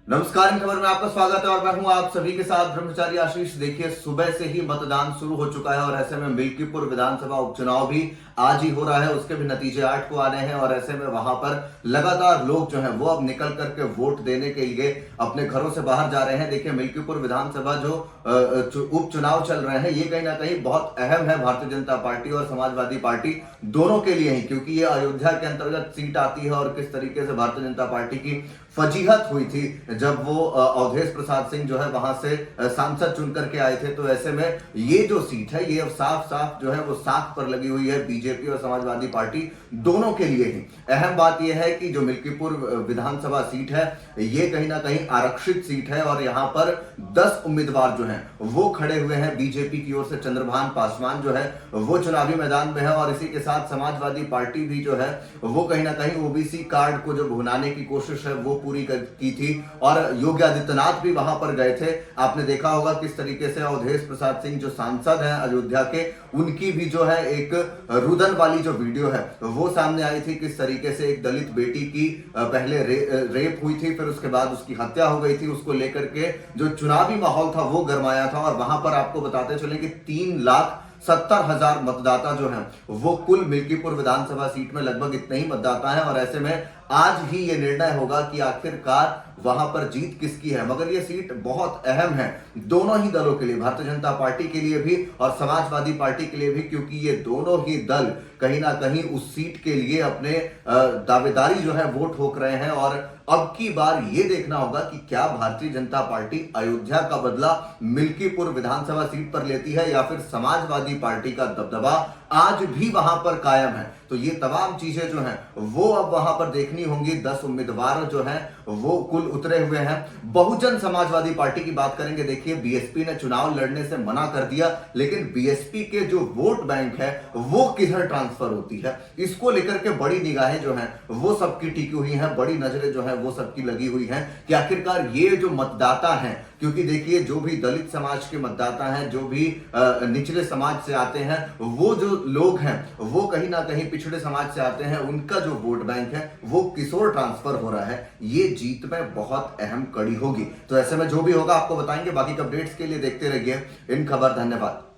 नमस्कार। इन खबर में आपका स्वागत है और मैं हूं आप सभी के साथ ब्रह्मचारी आशीष। देखिए, सुबह से ही मतदान शुरू हो चुका है और ऐसे में मिल्कीपुर विधानसभा उपचुनाव भी आज ही हो रहा है। उसके भी नतीजे 8 को आने हैं और ऐसे में वहां पर लगातार लोग जो हैं वो अब निकल करके वोट देने के लिए अपने घरों से बाहर जा रहे हैं। देखिए, मिल्कीपुर विधानसभा जो उपचुनाव चल रहे हैं ये कहीं ना कहीं बहुत अहम है भारतीय जनता पार्टी और समाजवादी पार्टी दोनों के लिए ही, क्योंकि ये अयोध्या के अंतर्गत सीट आती है और किस तरीके से भारतीय जनता पार्टी की फजीहत हुई थी जब वो अवधेश प्रसाद सिंह जो है वहां से सांसद चुन करके आए थे। तो ऐसे में ये जो सीट है ये अब साफ साफ जो है वो साख पर लगी हुई है बीजेपी और समाजवादी पार्टी दोनों के लिए ही। अहम बात यह है कि जो मिल्कीपुर विधानसभा सीट है ये कहीं ना कहीं आरक्षित सीट है और यहां पर 10 उम्मीदवार जो हैं वो खड़े हुए हैं। बीजेपी की ओर से चंद्रभान पासवान जो है वो चुनावी मैदान में है और इसी के साथ समाजवादी पार्टी भी जो है वो कहीं ना कहीं ओबीसी कार्ड को जो भुनाने की कोशिश है वो पूरी की थी और योगी आदित्यनाथ भी वहां पर गए थे। आपने देखा होगा किस तरीके से अवधेश प्रसाद सिंह जो सांसद हैं अयोध्या के, उनकी भी जो है एक रुदन वाली जो वीडियो है वो सामने आई थी। किस तरीके से एक दलित बेटी की पहले रेप हुई थी, फिर उसके बाद उसकी हत्या हो गई थी। उसको लेकर के जो चुनावी माहौल था वो गरमाया था और वहां पर आपको बताते चले कि 3,70,000 मतदाता जो हैं वो कुल मिल्कीपुर विधानसभा सीट में लगभग इतने ही मतदाता हैं और ऐसे में आज ही ये निर्णय होगा कि आखिरकार वहां पर जीत किसकी है। मगर ये सीट बहुत अहम है दोनों ही दलों के लिए, भारतीय जनता पार्टी के लिए भी और समाजवादी पार्टी के लिए भी, क्योंकि ये दोनों ही दल कहीं ना कहीं उस सीट के लिए अपने दावेदारी जो है वो ठोक रहे हैं। और अब की बार ये देखना होगा कि क्या भारतीय जनता पार्टी अयोध्या का बदला मिल्कीपुर विधानसभा सीट पर लेती है या फिर समाजवादी पार्टी का दबदबा आज भी वहां पर कायम है। तो ये तमाम चीजें जो हैं वो अब वहां पर देखनी होंगी। 10 उम्मीदवार जो हैं वो कुल उतरे हुए हैं। बहुजन समाजवादी पार्टी की बात करेंगे, देखिए बीएसपी ने चुनाव लड़ने से मना कर दिया, लेकिन बीएसपी के जो वोट बैंक है वो किधर ट्रांसफर होती है इसको लेकर के बड़ी निगाहें जो हैं वो सबकी टिकी हुई हैं, बड़ी नजरें जो हैं वो सबकी लगी हुई हैं कि आखिरकार ये जो मतदाता हैं, क्योंकि देखिए जो भी दलित समाज के मतदाता हैं, जो भी निचले समाज से आते हैं, वो जो लोग हैं वो कहीं ना कहीं पिछड़े समाज से आते हैं, उनका जो वोट बैंक है वो किशोर ट्रांसफर हो रहा है। ये जीत में बहुत अहम कड़ी होगी। तो ऐसे में जो भी होगा आपको बताएंगे। बाकी के अपडेट्स के लिए देखते रहिए इन खबर। धन्यवाद।